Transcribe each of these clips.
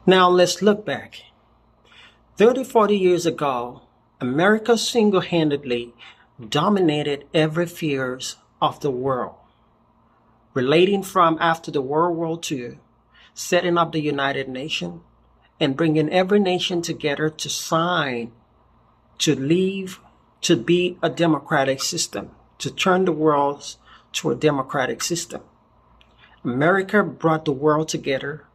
Now let's look back. 30, 40 years ago, America single-handedly dominated every spheres of the world, relating from after the World War II, setting up the United Nations, and bringing every nation together to sign, to leave, to be a democratic system, to turn the world to a democratic system. America brought the world together,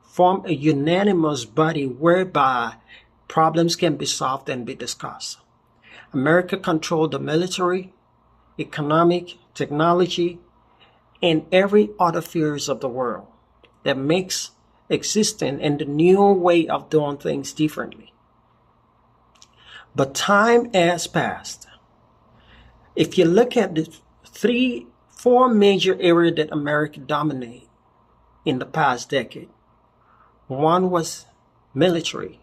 formed a unanimous body whereby problems can be solved and be discussed. America controlled the military, economic, technology, and every other spheres of the world that makes existing and the new way of doing things differently. But time has passed. If you look at the four major areas that America dominated in the past decade, one was military,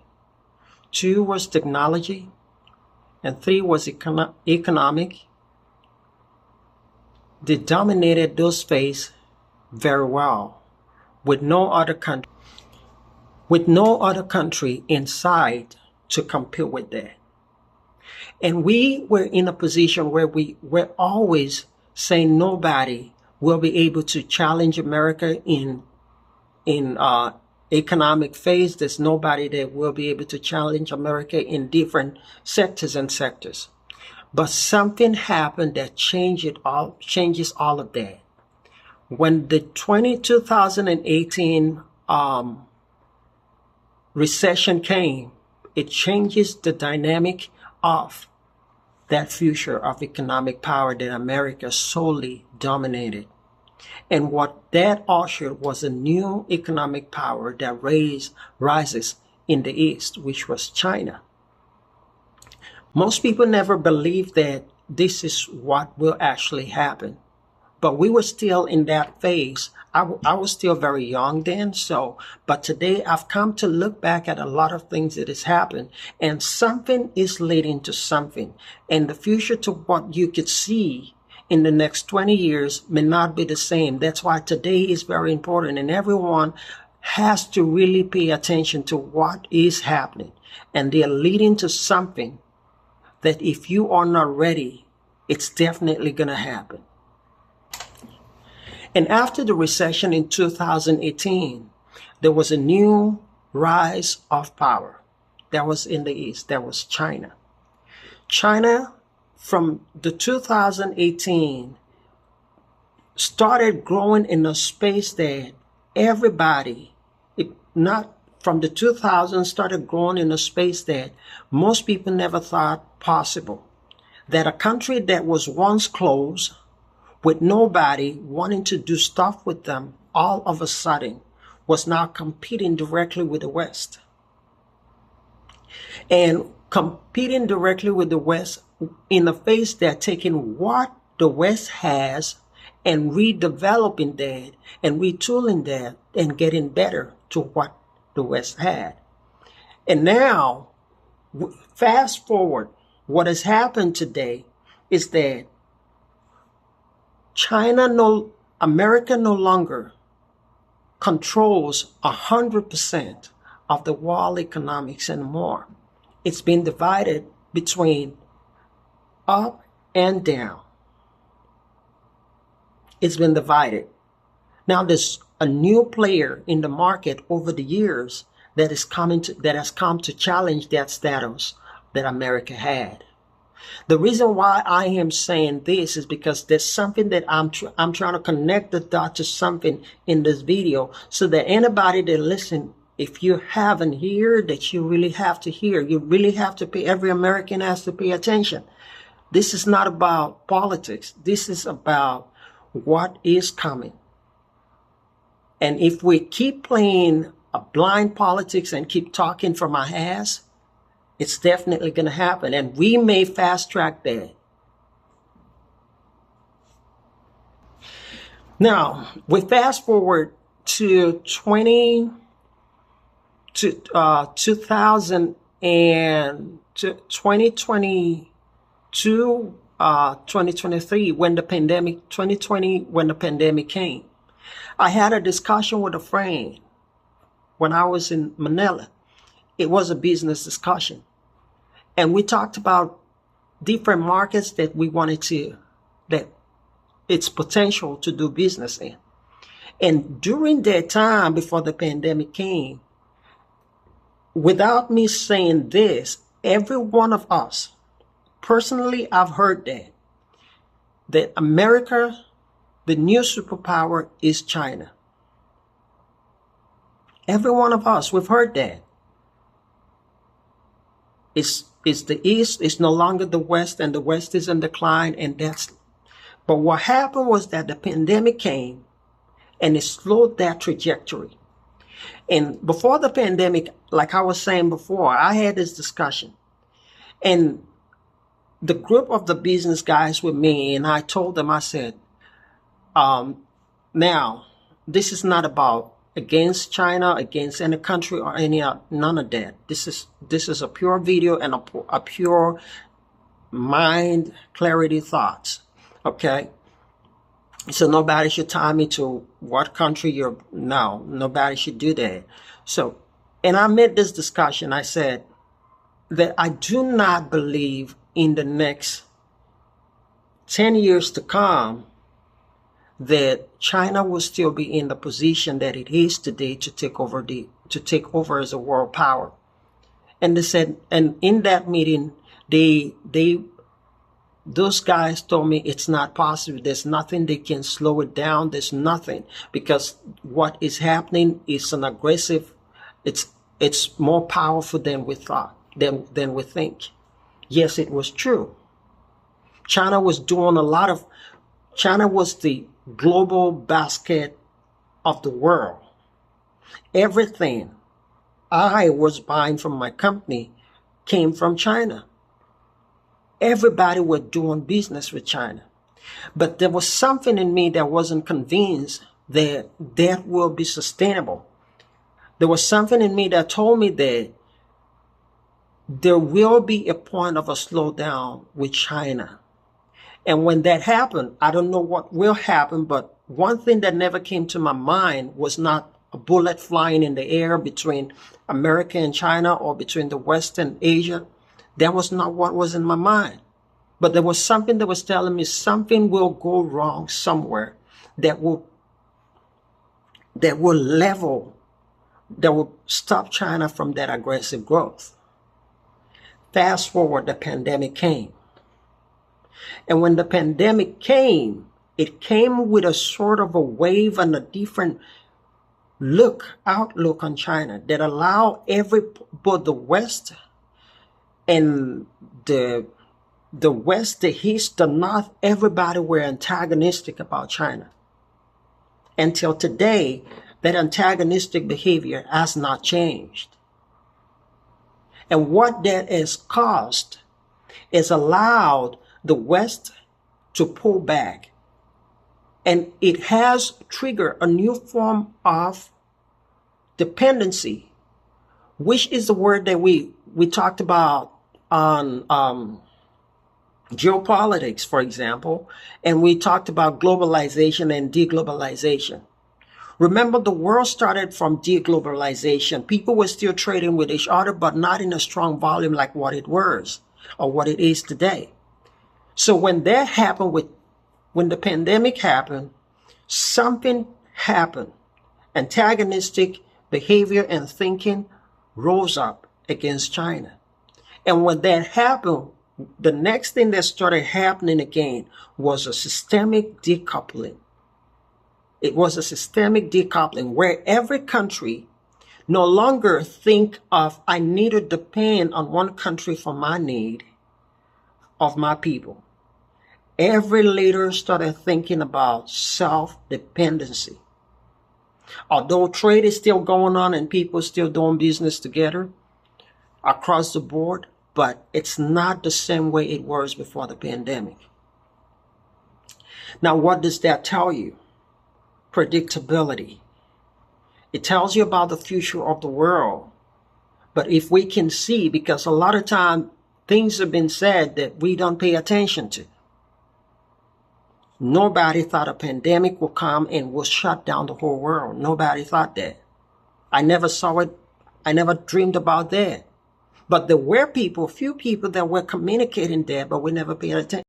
two was technology, and three was economic. They dominated those spaces very well, with no other country in sight to compete with that. And we were in a position where we were always saying nobody will be able to challenge America in economic phase. There's nobody that will be able to challenge America in different sectors. But something happened that changes all of that. When the 2018 recession came, it changes the dynamic of that future of economic power that America solely dominated. And what that ushered was a new economic power that rises in the East, which was China. Most people never believed that this is what will actually happen. But we were still in that phase. I was still very young then, but today I've come to look back at a lot of things that has happened, and something is leading to something. And the future to what you could see in the next 20 years may not be the same. That's why today is very important, and everyone has to really pay attention to what is happening. And they are leading to something that if you are not ready, it's definitely going to happen. And after the recession in 2018, there was a new rise of power that was in the East. That was China. China, from the 2018, started growing in a space that everybody, from the 2000s, started growing in a space that most people never thought possible. That a country that was once closed, with nobody wanting to do stuff with them, all of a sudden was now competing directly with the West. And competing directly with the West in a phase they're taking what the West has and redeveloping that and retooling that and getting better to what the West had. And now, fast forward, what has happened today is that America no longer controls 100% of the world economics anymore. It's been divided between up and down. It's been divided. Now there's a new player in the market over the years that has come to challenge that status that America had. The reason why I am saying this is because there's something that I'm trying to connect the dot to something in this video, so that anybody that listen, if you haven't heard, that you really have to hear. You really have to pay. Every American has to pay attention. This is not about politics. This is about what is coming. And if we keep playing a blind politics and keep talking from our ass, it's definitely going to happen, and we may fast track that. Now, we fast forward to 2022, 2023, when the pandemic came. I had a discussion with a friend when I was in Manila. It was a business discussion. And we talked about different markets that we wanted to, that it's potential to do business in. And during that time, before the pandemic came, without me saying this, every one of us, personally, I've heard that America, the new superpower is China. Every one of us, we've heard that. It's the East, it's no longer the West, and the West is in decline, and that's, but what happened was that the pandemic came and it slowed that trajectory. And before the pandemic, like I was saying before, I had this discussion, and the group of the business guys with me, and I told them, I said, now, this is not about against China, against any country or any, none of that. This is a pure video and a pure mind clarity thoughts. Okay. So nobody should tie me to what country you're, no, nobody should do that. So, and I made this discussion. I said that I do not believe in the next 10 years to come that China will still be in the position that it is today to take over as a world power. And they said, and in that meeting, those guys told me it's not possible. There's nothing they can slow it down. There's nothing, because what is happening is an aggressive, it's more powerful than we thought, than we think. Yes, it was true. China was the global basket of the world. Everything I was buying from my company came from China. Everybody was doing business with China. But there was something in me that wasn't convinced that that will be sustainable. There was something in me that told me that there will be a point of a slowdown with China. And when that happened, I don't know what will happen, but one thing that never came to my mind was not a bullet flying in the air between America and China, or between the West and Asia. That was not what was in my mind. But there was something that was telling me something will go wrong somewhere that will stop China from that aggressive growth. Fast forward, the pandemic came. And when the pandemic came, it came with a sort of a wave and a different outlook on China that allowed both the West and the West, the East, the North, everybody were antagonistic about China. Until today, that antagonistic behavior has not changed. And what that has caused is allowed the West to pull back. And it has triggered a new form of dependency, which is the word that we talked about on geopolitics, for example, and we talked about globalization and deglobalization. Remember, the world started from deglobalization. People were still trading with each other, but not in a strong volume like what it was or what it is today. So when that happened, when the pandemic happened, something happened. Antagonistic behavior and thinking rose up against China. And when that happened, the next thing that started happening again was a systemic decoupling. It was a systemic decoupling where every country no longer think of, I need to depend on one country for my need of my people. Every leader started thinking about self-dependency. Although trade is still going on and people still doing business together across the board, but it's not the same way it was before the pandemic. Now, what does that tell you? Predictability. It tells you about the future of the world. But if we can see, because a lot of time things have been said that we don't pay attention to. Nobody thought a pandemic would come and would shut down the whole world. Nobody thought that. I never saw it. I never dreamed about that. But there were people, few people that were communicating that, but we never paid attention.